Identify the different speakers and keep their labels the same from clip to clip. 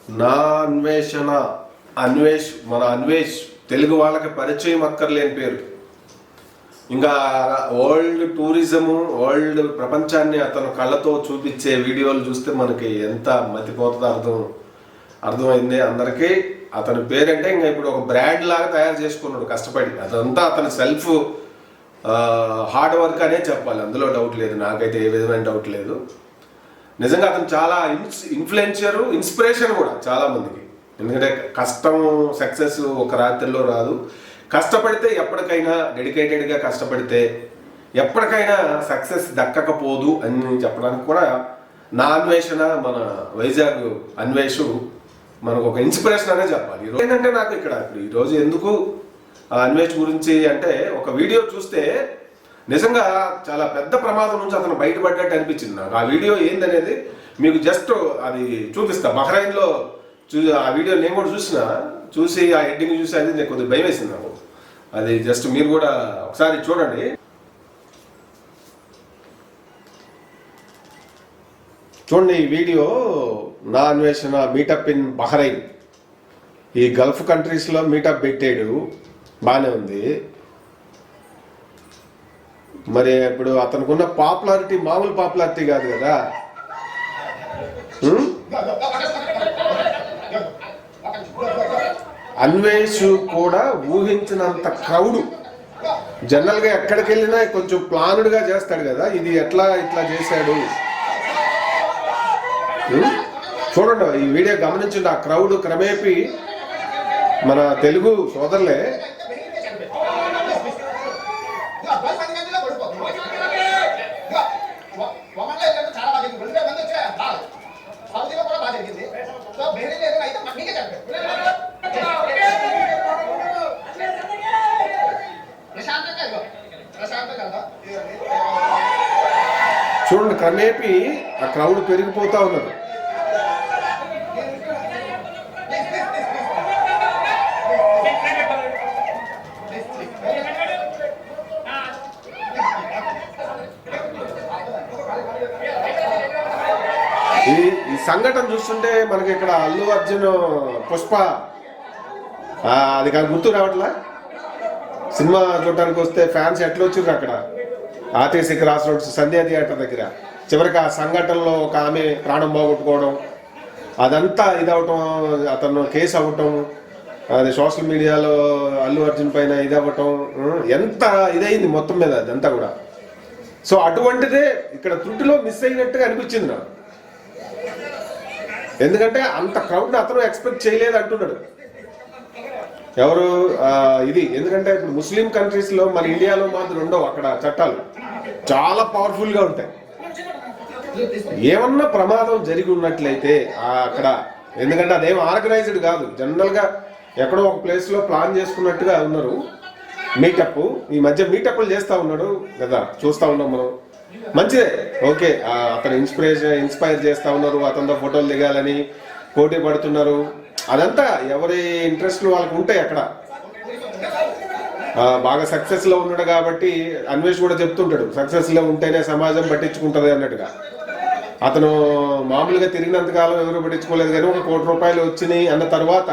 Speaker 1: నా అన్వేషణ అన్వేష్ మన అన్వేష్ తెలుగు వాళ్ళకి పరిచయం అక్కర్లేని పేరు. ఇంకా వరల్డ్ టూరిజము వరల్డ్ ప్రపంచాన్ని అతను కళ్ళతో చూపించే వీడియోలు చూస్తే మనకి ఎంత మతిపోతుందో అర్థమైంది అందరికీ. అతని పేరంటే ఇంకా ఇప్పుడు ఒక బ్రాండ్ లాగా తయారు చేసుకున్నాడు కష్టపడి. అదంతా అతని సెల్ఫ్ హార్డ్ వర్క్ అనే చెప్పాలి, అందులో డౌట్ లేదు, నాకైతే ఏ విధమైన డౌట్ లేదు. నిజంగా అతను చాలా ఇన్ఫ్లుయెన్షియర్, ఇన్స్పిరేషన్ కూడా చాలా మందికి. ఎందుకంటే కష్టం సక్సెస్ ఒక రాత్రిలో రాదు. కష్టపడితే ఎప్పటికైనా డెడికేటెడ్గా కష్టపడితే ఎప్పటికైనా సక్సెస్ దక్కకపోదు అని చెప్పడానికి కూడా నా అన్వేషణ, మన వైజాగ్ అన్వేషు మనకు ఒక ఇన్స్పిరేషన్ అనే చెప్పాలి. ఏంటంటే నాకు ఇక్కడ ఈరోజు ఎందుకు అన్వేష్ గురించి అంటే, ఒక వీడియో చూస్తే నిజంగా చాలా పెద్ద ప్రమాదం నుంచి అతను బయటపడ్డట్టు అనిపించింది నాకు. ఆ వీడియో ఏందనేది మీకు జస్ట్ అది చూపిస్తా. బహ్రైన్లో ఆ వీడియో నేను కూడా చూసి ఆ ఎడ్డింగ్ చూసి అది నేను కొద్దిగా భయం వేసింది నాకు. అది జస్ట్ మీరు కూడా ఒకసారి చూడండి. చూడండి ఈ వీడియో. నా అన్వేషణ మీటప్ ఇన్ బహ్రైన్. ఈ గల్ఫ్ కంట్రీస్లో మీటప్ పెట్టాడు, బాగానే ఉంది. మరి ఇప్పుడు అతనుకున్న పాపులారిటీ మామూలు పాపులారిటీ కాదు కదా. అన్వేష్ కూడా ఊహించినంత క్రౌడ్. జనరల్గా ఎక్కడికి వెళ్ళినా కొంచెం ప్లాన్డ్గా చేస్తాడు కదా, ఇది ఇట్లా చేశాడు. చూడండి ఈ వీడియో గమనించండి. ఆ క్రౌడ్ క్రమేపీ మన తెలుగు సోదరులే. చూడండి క్రమేపీ ఆ క్రౌడ్ పెరిగిపోతా ఉన్నారు. ఈ సంఘటన చూస్తుంటే మనకి ఇక్కడ అల్లు అర్జున్ పుష్ప అది కాదు గుర్తు రావట్లా. సినిమా చూడటానికి వస్తే ఫ్యాన్స్ ఎట్లా వచ్చారు అక్కడ ఆర్టీసీ క్రాస్ రోడ్స్ సంధ్యా థియేటర్ దగ్గర. చివరికి ఆ సంఘటనలో ఒక ఆమె ప్రాణం పోగొట్టుకోవడం, అదంతా ఇదవటం, అతను కేసు అవ్వటం, అది సోషల్ మీడియాలో అల్లు అర్జున్ పైన ఇదవ్వటం, ఎంత ఇదైంది మొత్తం మీద అదంతా కూడా. సో అటువంటిదే ఇక్కడ త్రుటిలో మిస్ అయినట్టుగా అనిపించింది నాకు. ఎందుకంటే అంత క్రౌడ్ని అతను ఎక్స్పెక్ట్ చేయలేదు అంటున్నాడు. ఎవరు ఇది ఎందుకంటే ఇప్పుడు ముస్లిం కంట్రీస్లో మన ఇండియాలో మాత్రం ఉండవు అక్కడ చట్టాలు, చాలా పవర్ఫుల్గా ఉంటాయి. ఏమన్నా ప్రమాదం జరిగి ఉన్నట్లయితే అక్కడ, ఎందుకంటే అదేం ఆర్గనైజ్డ్ కాదు, జనరల్గా ఎక్కడో ఒక ప్లేస్లో ప్లాన్ చేసుకున్నట్టుగా ఉన్నారు. మీటప్ ఈ మధ్య మీటప్లు చేస్తూ ఉన్నాడు కదా, చూస్తూ ఉన్నాం మనం. మంచిదే, ఓకే. అతను ఇన్స్పైర్ చేస్తూ ఉన్నారు, అతనితో ఫోటోలు దిగాలని పోటీ పడుతున్నారు. అదంతా ఎవరి ఇంట్రెస్ట్లు వాళ్ళకు ఉంటాయి. అక్కడ బాగా సక్సెస్లో ఉన్నాడు కాబట్టి అన్వేష్ కూడా చెప్తుంటాడు, సక్సెస్లో ఉంటేనే సమాజం పట్టించుకుంటుంది అన్నట్టుగా. అతను మామూలుగా తిరిగినంతకాలం ఎవరు పట్టించుకోలేదు, కానీ ఒక ₹1 కోటి వచ్చినాయి అన్న తర్వాత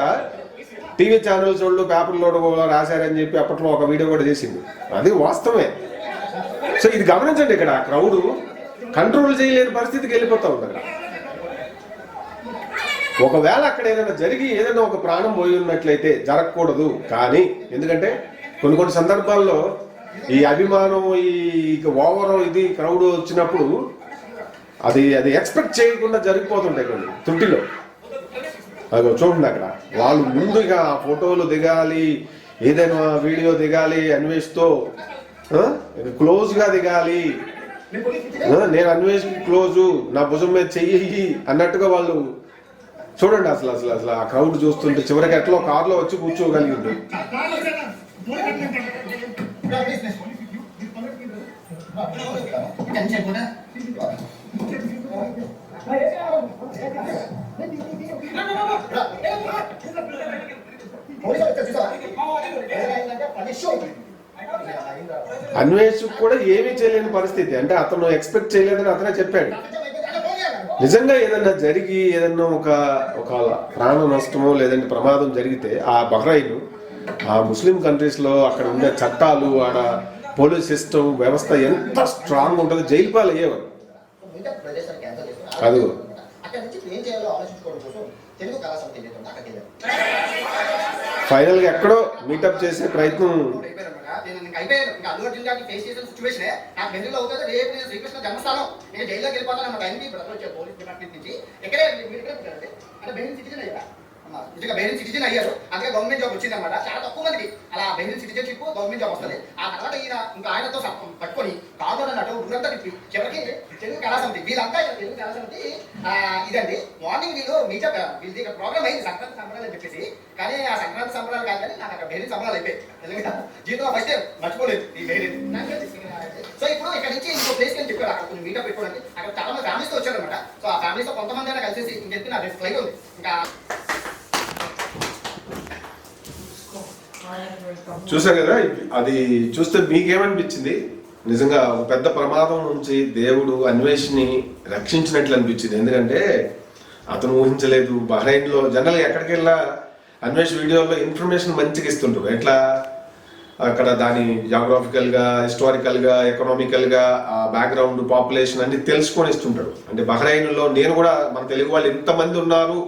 Speaker 1: టీవీ ఛానల్స్ వాళ్ళు పేపర్లో కూడా రాశారని చెప్పి అప్పట్లో ఒక వీడియో కూడా చేసింది. అది వాస్తవమే. సో ఇది గమనించండి, ఇక్కడ క్రౌడ్ కంట్రోల్ చేయలేని పరిస్థితికి వెళ్ళిపోతా ఉంది అక్కడ. ఒకవేళ అక్కడ ఏదైనా జరిగి ఏదైనా ఒక ప్రాణం పోయి ఉన్నట్లయితే జరగకూడదు. కానీ ఎందుకంటే కొన్ని సందర్భాల్లో ఈ అభిమానం, ఈ ఓవర్ ఇది క్రౌడ్ వచ్చినప్పుడు అది ఎక్స్పెక్ట్ చేయకుండా జరిగిపోతుంటాయి కొన్ని త్రుటిలో. అదో చూడండి అక్కడ వాళ్ళు ముందుగా ఫోటోలు దిగాలి, ఏదైనా వీడియో దిగాలి, అన్వేష్తో క్లోజ్గా దిగాలి. నేను అన్వేష్ క్లోజు, నా భుజం మీద చెయ్యి అన్నట్టుగా వాళ్ళు. చూడండి అసలు ఆ క్రౌడ్ చూస్తుంటే చివరికి ఎట్లా కార్లో వచ్చి కూర్చోగలిగింది. అన్వేష్ కూడా ఏమీ చేయలేని పరిస్థితి. అంటే అతను ఎక్స్పెక్ట్ చేయలేదని అతనే చెప్పాడు. నిజంగా ఏదన్నా జరిగి ఏదన్నా ఒక ప్రాణ నష్టమో లేదంటే ప్రమాదం జరిగితే ఆ బహ్రైన్ ఆ ముస్లిం కంట్రీస్లో అక్కడ ఉండే చట్టాలు ఆడ పోలీస్ సిస్టమ్ వ్యవస్థ ఎంత స్ట్రాంగ్ ఉంటుందో జైలు పాలు అయ్యేవారు. అది ఫైనల్గా ఎక్కడో మీటప్ చేసే ప్రయత్నం.
Speaker 2: అయిపోయాను ఇంకా అల్లు అర్జున్ గారిని ఫేస్ చేసిన సిచ్యువేషన్ నాకు బెంగళూరులో అవుతుంది. రేపు నేను శ్రీకృష్ణ జన్మస్థానం నేను జైల్లోకి వెళ్ళిపోతాను అన్న టైంకి బ్రదర్ వచ్చారు పోలీస్ డిపార్ట్మెంట్ నుంచి. ఎక్కడే అంటే బెంగళూరు సిటిజన్ అయ్యారా నిజంగా బెంగళూరు సిటిజన్ అయ్యారు. అందుకే గవర్నమెంట్ జాబ్ వచ్చింది అనమాట. చాలా తక్కువ మందికి అలా బెంగళూరు సిటిజన్షిప్ గవర్నమెంట్ జాబ్ వస్తుంది. ఆ తర్వాత ఈయన ఇంకా ఆయనతో పట్టుకొని కాదు అన్నట్టు ఊరంతా తిప్పి చివరికి తెలుగు కళాసమితి వీళ్ళంతా తెలుగు కళాసమితి ఇదండి మార్నింగ్ వీళ్ళు మీటప్ వీళ్ళది ఇక్కడ ప్రోగ్రామ్ అయింది సంక్రాంతి సంబరాలు అని చెప్పేసి. కానీ ఆ సంక్రాంతి సంబరాలు కాదు కానీ నాకు అక్కడ బెంగళూరు సంబరాలు అయిపోయి జీవితంలో ఫస్ట్ మర్చిపోలేదు ఈ బెంగళూరు. సో ఇప్పుడు ఇక్కడ నుంచి ఇంకో ప్లేస్ అని చెప్పారు అక్కడ కొన్ని మీటప్ పెట్టుకోవడానికి. అక్కడ చాలా మంది ఫ్యామిలీస్తో వచ్చారు అనమాట. సో ఆ ఫ్యామిలీస్తో కొంతమంది అయినా కలిసేసి ఇంకెత్తి నా ఫ్లైట్ ఉంది ఇంకా
Speaker 1: చూసా కదా. అది చూస్తే మీకేమనిపించింది? నిజంగా ఒక పెద్ద ప్రమాదం నుంచి దేవుడు అన్వేషిని రక్షించినట్లు అనిపించింది. ఎందుకంటే అతను ఊహించలేదు. బహ్రైన్లో జనరల్గా ఎక్కడికి వెళ్ళా అన్వేష్ వీడియోలో ఇన్ఫర్మేషన్ మంచిగా ఇస్తుంటారు. ఎట్లా అక్కడ దాని జాగ్రఫికల్గా, హిస్టారికల్గా, ఎకనామికల్గా బ్యాక్గ్రౌండ్, పాపులేషన్ అన్ని తెలుసుకొని ఇస్తుంటాడు. అంటే బహ్రైన్లో నేను కూడా మన తెలుగు వాళ్ళు ఎంతమంది ఉన్నారు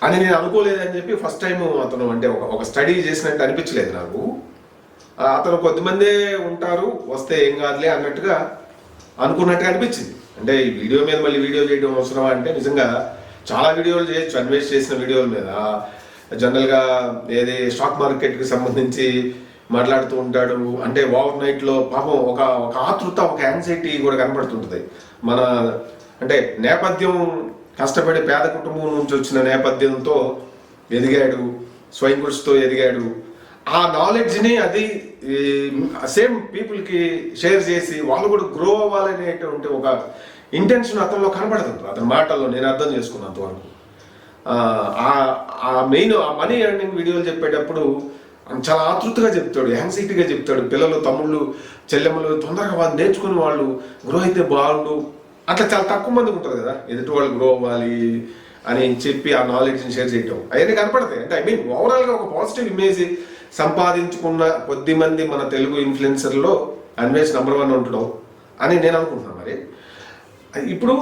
Speaker 1: అని నేను అనుకోలేదని చెప్పి ఫస్ట్ టైం అతను అంటే ఒక స్టడీ చేసినట్టు అనిపించలేదు నాకు. అతను కొద్దిమందే ఉంటారు వస్తే ఏం కాదులే అన్నట్టుగా అనుకున్నట్టుగా అనిపించింది. అంటే ఈ వీడియో మీద మళ్ళీ వీడియో చేయడం అవసరమా అంటే నిజంగా చాలా వీడియోలు చేయొచ్చు. అన్వేష్ చేసిన వీడియోల మీద జనరల్గా ఏది స్టాక్ మార్కెట్కి సంబంధించి మాట్లాడుతూ ఉంటాడు. అంటే ఓవర్ నైట్లో పాపం ఒక ఆతృత, ఒక యాంగ్జైటీ కూడా కనపడుతుంటుంది. మన అంటే నేపథ్యం కష్టపడి పేద కుటుంబం నుంచి వచ్చిన నేపథ్యంతో ఎదిగాడు, స్వయం కృషితో ఎదిగాడు. ఆ నాలెడ్జ్ని అది సేమ్ పీపుల్కి షేర్ చేసి వాళ్ళు కూడా గ్రో అవ్వాలనేటువంటి ఒక ఇంటెన్షన్ అతనిలో కనపడుతుంది. అతని మాటల్లో నేను అర్థం చేసుకున్నంత వరకు ఆ మెయిన్ ఆ మనీ ఎర్నింగ్ వీడియోలు చెప్పేటప్పుడు చాలా ఆతృతగా చెప్తాడు, యాంగ్జైటీగా చెప్తాడు. పిల్లలు, తమ్ముళ్ళు, చెల్లెమ్మలు తొందరగా వాళ్ళు నేర్చుకుని వాళ్ళు గ్రో అయితే బాగుండు. అట్లా చాలా తక్కువ మందికి ఉంటుంది కదా ఎదుటి వాళ్ళు గ్రో అవ్వాలి అని చెప్పి ఆ నాలెడ్జ్ని షేర్ చేయటం అవన్నీ కనపడతాయి. అంటే ఐ మీన్ ఓవరాల్గా ఒక పాజిటివ్ ఇమేజ్ సంపాదించుకున్న కొద్ది మంది మన తెలుగు ఇన్ఫ్లుయెన్సర్లో అన్వేష్ నెంబర్ 1 ఉండడం అని నేను అనుకుంటున్నాను. మరి ఇప్పుడు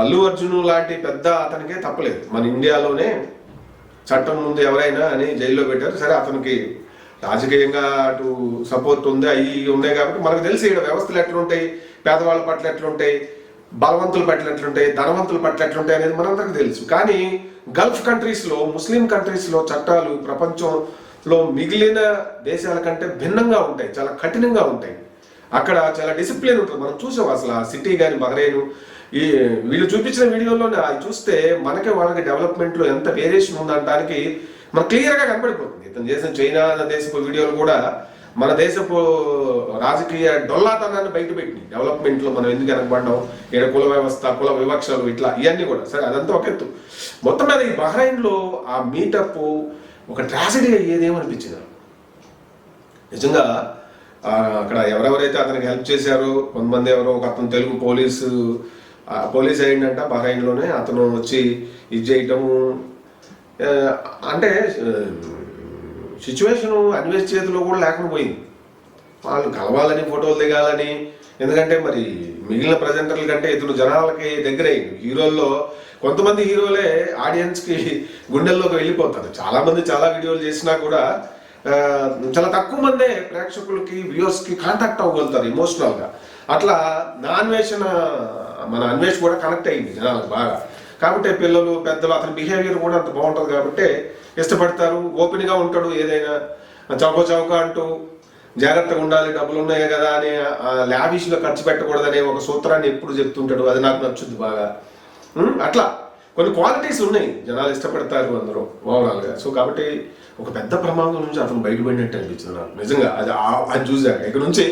Speaker 1: అల్లు అర్జున్ లాంటి పెద్ద అతనికే తప్పలేదు. మన ఇండియాలోనే చట్టం ముందు ఎవరైనా అని జైల్లో పెట్టారు. సరే అతనికి రాజకీయంగా అటు సపోర్ట్ ఉంది, అవి ఉన్నాయి కాబట్టి మనకు తెలిసి ఇక్కడ వ్యవస్థలు ఎట్లుంటాయి, పేదవాళ్ళ పట్ల ఎట్లుంటాయి, బలవంతుల పట్ల ఎట్లుంటాయి, ధనవంతుల పట్ల ఎట్లుంటాయి అనేది మనందరికీ తెలుసు. కానీ గల్ఫ్ కంట్రీస్లో, ముస్లిం కంట్రీస్లో చట్టాలు ప్రపంచంలో మిగిలిన దేశాల కంటే భిన్నంగా ఉంటాయి, చాలా కఠినంగా ఉంటాయి. అక్కడ చాలా డిసిప్లిన్ ఉంటుంది. మనం చూసాం అసలు ఆ సిటీ కానీ బహ్రెయిన్ ఈ వీళ్ళు చూపించిన వీడియోలోనే అవి చూస్తే మనకే వాళ్ళకి డెవలప్మెంట్లో ఎంత వేరియేషన్ ఉందనడానికి మనకు క్లియర్గా కనపడిపోతుంది. ఇతను చేసిన చైనా దేశపు వీడియోలు కూడా మన దేశపు రాజకీయ డొల్లాతనాన్ని బయటపెట్టి డెవలప్మెంట్లో మనం ఎందుకు వెనకబడ్డాం, ఇక్కడ కుల వ్యవస్థ, కుల వివక్షలు, ఇట్లా ఇవన్నీ కూడా. సరే అదంతా ఒక ఎత్తు. మొత్తం మీద ఈ బహ్రెయిన్లో ఆ మీటప్ ఒక ట్రాజడీ అయ్యేదేమనిపించింది నిజంగా. అక్కడ ఎవరెవరైతే అతనికి హెల్ప్ చేశారో కొంతమంది, ఎవరో ఒక అతను తెలుగు పోలీస్ అయ్యిందంట బహ్రెయిన్లోనే. అతను వచ్చి ఇది చేయటము అంటే సిచ్యువేషను అన్వేష్ చేతిలో కూడా లేకుండా పోయింది. వాళ్ళు కలవాలని, ఫోటోలు దిగాలని. ఎందుకంటే మరి మిగిలిన ప్రజెంటర్ల కంటే ఇతను జనాలకి దగ్గరయ్యింది. హీరోల్లో కొంతమంది హీరోలే ఆడియన్స్కి గుండెల్లోకి వెళ్ళిపోతారు. చాలామంది చాలా వీడియోలు చేసినా కూడా చాలా తక్కువ మందే ప్రేక్షకులకి, వ్యూవర్స్కి కాంటాక్ట్ అవ్వగలుగుతారు ఎమోషనల్గా. అట్లా మన అన్వేష్ కూడా కనెక్ట్ అయ్యింది జనాలకు బాగా. కాబట్టి పిల్లలు, పెద్దలు అతని బిహేవియర్ కూడా అంత బాగుంటుంది కాబట్టి ఇష్టపడతారు. ఓపెన్గా ఉంటాడు, ఏదైనా చౌక అంటూ జాగ్రత్తగా ఉండాలి, డబ్బులు ఉన్నాయి కదా అని లావిష్లో ఖర్చు పెట్టకూడదనే ఒక సూత్రాన్ని ఎప్పుడు చెప్తుంటాడు. అది నాకు నచ్చుద్ది బాగా. అట్లా కొన్ని క్వాలిటీస్ ఉన్నాయి, జనాలు ఇష్టపడతారు అందరూ ఓవరాల్గా. సో కాబట్టి ఒక పెద్ద ప్రమాదం నుంచి అతను బయటపడినట్టు అనిపించింది నాకు నిజంగా. అది చూసాక ఇక్కడ నుంచి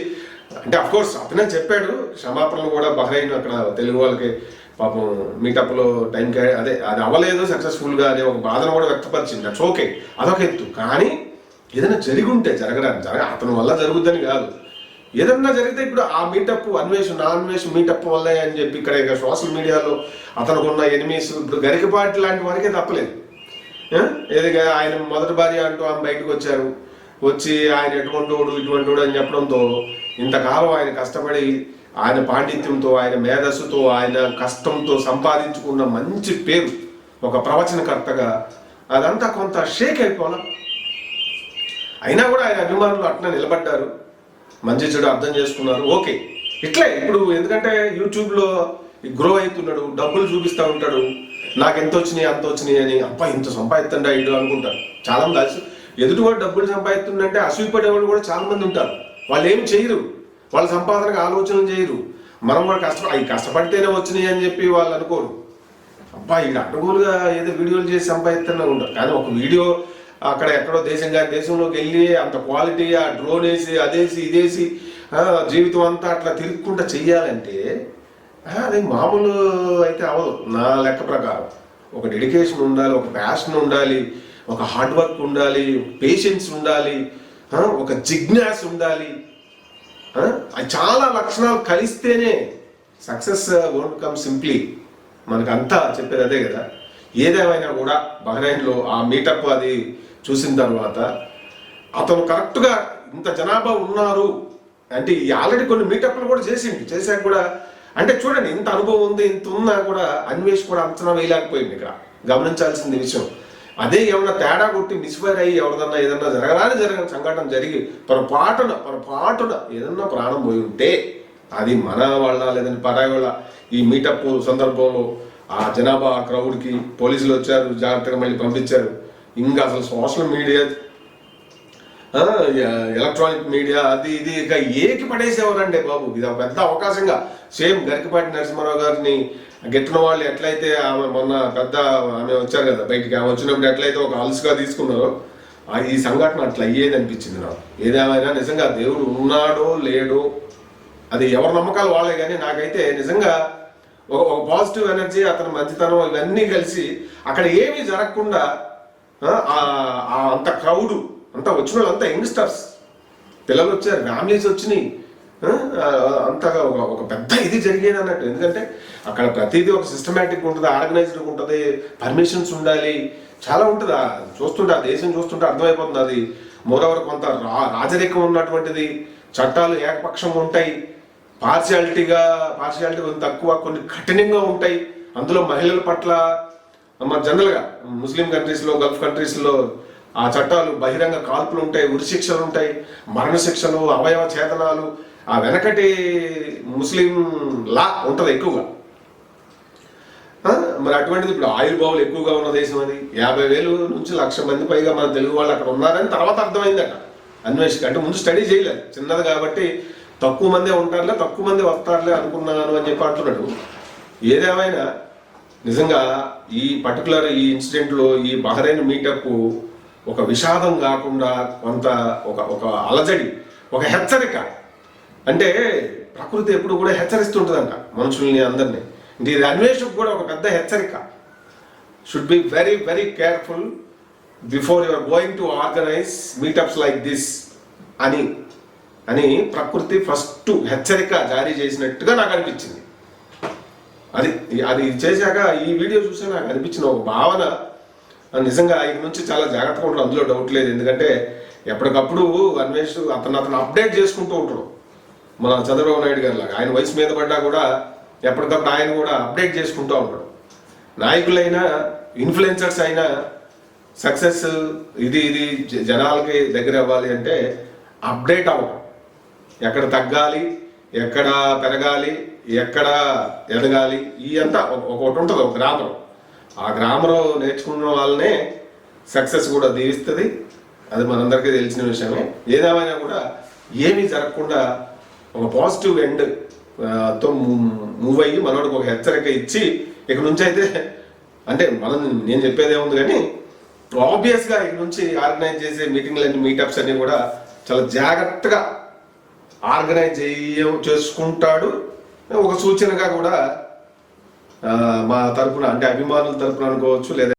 Speaker 1: అంటే అఫ్కోర్స్ అతనే చెప్పాడు క్షమాపణలు కూడా. బహ్రెయిన్ అక్కడ తెలుగు వాళ్ళకి పాపం మీటప్లో టైంకి అది అవ్వలేదు సక్సెస్ఫుల్గా అనే ఒక బాధను కూడా వ్యక్తపరిచింది. దట్స్ ఓకే, అదొక ఎత్తు. కానీ ఏదైనా జరిగి ఉంటే జరగడానికి అతని వల్ల జరుగుద్దని కాదు. ఏదన్నా జరిగితే ఇప్పుడు ఆ మీటప్ అన్వేష్ మీటప్ వల్లే అని చెప్పి ఇక్కడ సోషల్ మీడియాలో అతనికి ఉన్న ఎనిమీస్ ఇప్పుడు గరికపాటి లాంటి వారికే తప్పలేదు. ఏదిగా ఆయన మొదటి భార్య అంటూ ఆమె బయటకు వచ్చి ఆయన ఇటువంటివాడు అని చెప్పడంతో ఇంతకాలం ఆయన కష్టపడి ఆయన పాండిత్యంతో ఆయన మేధస్సుతో ఆయన కష్టంతో సంపాదించుకున్న మంచి పేరు ఒక ప్రవచనకర్తగా అదంతా కొంత షేక్ అయిపోలా. అయినా కూడా ఆయన అభిమానులు అట్లా నిలబడ్డారు, మంచి చెడు అర్థం చేసుకున్నారు. ఓకే, ఇట్లే ఇప్పుడు ఎందుకంటే యూట్యూబ్లో గ్రో అవుతున్నాడు, డబ్బులు చూపిస్తూ ఉంటాడు, నాకు ఎంత వచ్చినాయి అంత వచ్చినాయి అని. అబ్బా ఇంత సంపాదిస్తుండ ఇడు అనుకుంటారు చాలా మంది. ఎదుటివాడు డబ్బులు సంపాదిస్తుందంటే అసూయపడేవాళ్ళు కూడా చాలా మంది ఉంటారు. వాళ్ళు ఏమి చేయరు, వాళ్ళ సంపాదనకు ఆలోచనలు చేయరు. మనం కూడా కష్టపడితేనే వచ్చినాయి అని చెప్పి వాళ్ళు అనుకోరు. అబ్బా ఇక్కడ అడ్డగోలుగా ఏదో వీడియోలు చేసి సంపాదిస్తూనే ఉంటారు. కానీ ఒక వీడియో అక్కడ ఎక్కడో దేశంలోకి వెళ్ళి అంత క్వాలిటీ ఆ డ్రోన్ వేసి అదేసి ఇదేసి జీవితం అంతా అట్లా తిరుగుకుంటా చెయ్యాలంటే అది మామూలు అయితే అవ్వదు. నా లెక్క ప్రకారం ఒక డెడికేషన్ ఉండాలి, ఒక ప్యాషన్ ఉండాలి, ఒక హార్డ్ వర్క్ ఉండాలి, పేషెన్స్ ఉండాలి, ఒక జిజ్ఞాస ఉండాలి. అది చాలా లక్షణాలు కలిస్తేనే సక్సెస్ వోంట్ కమ్ సింప్లీ. మనకంతా చెప్పేది అదే కదా. ఏదేమైనా కూడా బహ్రెయిన్లో ఆ మీటప్ అది చూసిన తర్వాత అతను కరెక్ట్గా ఇంత జనాభా ఉన్నారు అంటే ఆల్రెడీ కొన్ని మీటప్లు కూడా చేశాక కూడా అంటే చూడండి ఇంత అనుభవం ఉంది, ఇంత ఉన్నా కూడా అన్వేష్ కూడా అంచనా వేయలేకపోయింది. ఇక్కడ గమనించాల్సిన విషయం అదే. ఏమన్నా తేడా కొట్టి మిస్ఫైర్ అయ్యి ఎవరిదన్నా ఏదన్నా జరగని సంఘటన జరిగి పొరపాటున ఏదన్నా ప్రాణం పోయి ఉంటే అది మన వాళ్ళ లేదని పరాయి వాళ్ళ ఈ మీటప్ సందర్భంలో ఆ జనాభా ఆ క్రౌడ్కి పోలీసులు వచ్చారు, జాగ్రత్తగా మళ్ళీ పంపించారు. ఇంకా అసలు సోషల్ మీడియా ఎలక్ట్రానిక్ మీడియా అది ఇది ఇక ఏకి పడేసేవారండి బాబు. ఇది ఒక పెద్ద అవకాశంగా సేమ్ గరికపాటి నరసింహారావు గారిని గెట్టిన వాళ్ళు ఎట్లయితే ఆమె మొన్న ఆమె వచ్చారు కదా బయటికి, ఆమె వచ్చినప్పుడు ఎట్లయితే ఒక అలుసుగా తీసుకున్నారో ఈ సంఘటన అట్లా అయ్యేది అనిపించింది నాకు. ఏదేమైనా నిజంగా దేవుడు ఉన్నాడో లేడో అది ఎవరి నమ్మకాలు వాళ్ళే, కానీ నాకైతే నిజంగా ఒక పాజిటివ్ ఎనర్జీ, అతని మంచితనం ఇవన్నీ కలిసి అక్కడ ఏమీ జరగకుండా అంత క్రౌడ్ అంతా వచ్చిన వాళ్ళు అంతా యంగ్స్టర్స్, పిల్లలు వచ్చారు, ఫ్యామిలీస్ వచ్చినాయి, అంతగా ఒక పెద్ద ఇది జరిగేది అన్నట్టు. ఎందుకంటే అక్కడ ప్రతిదీ ఒక సిస్టమేటిక్ ఉంటుంది, ఆర్గనైజ్డ్ ఉంటుంది, పర్మిషన్స్ ఉండాలి, చాలా ఉంటుంది. చూస్తుంటే ఆ దేశం చూస్తుంటే అర్థమైపోతుంది. అది మోరవర్ కొంత రాజరికం ఉన్నటువంటిది, చట్టాలు ఏకపక్షంగా ఉంటాయి, పార్షియాలిటీ కొంచెం తక్కువ, కొన్ని కఠినంగా ఉంటాయి. అందులో మహిళల పట్ల జనరల్గా ముస్లిం కంట్రీస్లో గల్ఫ్ కంట్రీస్లో ఆ చట్టాలు బహిరంగ కాల్పులు ఉంటాయి, ఉరిశిక్షలు ఉంటాయి, మరణశిక్షలు, అవయవ ఛేదనాలు, ఆ వెనకటి ముస్లిం లా ఉంటుంది ఎక్కువగా. మరి అటువంటిది ఇప్పుడు ఆయుర్బావులు ఎక్కువగా ఉన్న దేశం అది. 50,000 నుంచి 1,00,000 మంది పైగా మన తెలుగు వాళ్ళు అక్కడ ఉన్నారని తర్వాత అర్థమైందట అన్వేషణ. అంటే ముందు స్టడీ చేయలేదు, చిన్నది కాబట్టి తక్కువ మందే ఉంటారులే, తక్కువ మంది వస్తారులే అనుకున్నాను అని చెప్పి అంటున్నాడు. ఏదేమైనా నిజంగా ఈ పర్టికులర్ ఈ ఇన్సిడెంట్లో ఈ బహ్రెయిన్ మీటప్ ఒక విషాదం కాకుండా కొంత ఒక అలజడి, ఒక హెచ్చరిక. అంటే ప్రకృతి ఎప్పుడు కూడా హెచ్చరిస్తుంటుందంట మనుషుల్ని అందరినీ. అంటే ఇది అన్వేషకు కూడా ఒక పెద్ద హెచ్చరిక. Should be very very careful before your going to organise meetups like this అని ప్రకృతి ఫస్ట్ హెచ్చరిక జారీ చేసినట్టుగా నాకు అనిపించింది. అది చేశాక ఈ వీడియో చూసి నాకు అనిపించిన ఒక భావన నిజంగా ఆయన నుంచి చాలా జాగ్రత్తగా ఉంటాడు, అందులో డౌట్ లేదు. ఎందుకంటే ఎప్పటికప్పుడు అన్వేష్ అతను అప్డేట్ చేసుకుంటూ ఉంటాడు. మన చంద్రబాబు నాయుడు గారి లాగా ఆయన వయసు మీద పడ్డా కూడా ఎప్పటికప్పుడు ఆయన కూడా అప్డేట్ చేసుకుంటూ ఉంటాడు. నాయకులైనా ఇన్ఫ్లుయెన్సర్స్ అయినా సక్సెస్ ఇది జనాలకి దగ్గర అవ్వాలి అంటే అప్డేట్ అవ్వడం, ఎక్కడ తగ్గాలి, ఎక్కడ పెరగాలి, ఎక్కడ ఎదగాలి, ఈ అంతా ఒకటి ఉంటుంది ఒక గ్రామం. ఆ గ్రామంలో నేర్చుకున్న వాళ్ళనే సక్సెస్ కూడా దీవిస్తుంది. అది మనందరికీ తెలిసిన విషయమే. ఏదేమైనా కూడా ఏమీ జరగకుండా ఒక పాజిటివ్ ఎండ్ తో మూవ్ అయ్యి మనోడికి ఒక హెచ్చరిక ఇచ్చి ఇక నుంచి అయితే అంటే నేను చెప్పేదేముంది కానీ ఆబ్వియస్గా ఇక నుంచి ఆర్గనైజ్ చేసే మీటింగ్లన్నీ మీటప్స్ అన్ని కూడా చాలా జాగ్రత్తగా ఆర్గనైజ్ చేసుకుంటాడు. ఒక సూచనగా కూడా మా తరపున అంటే అభిమానుల తరపున అనుకోవచ్చు లేదా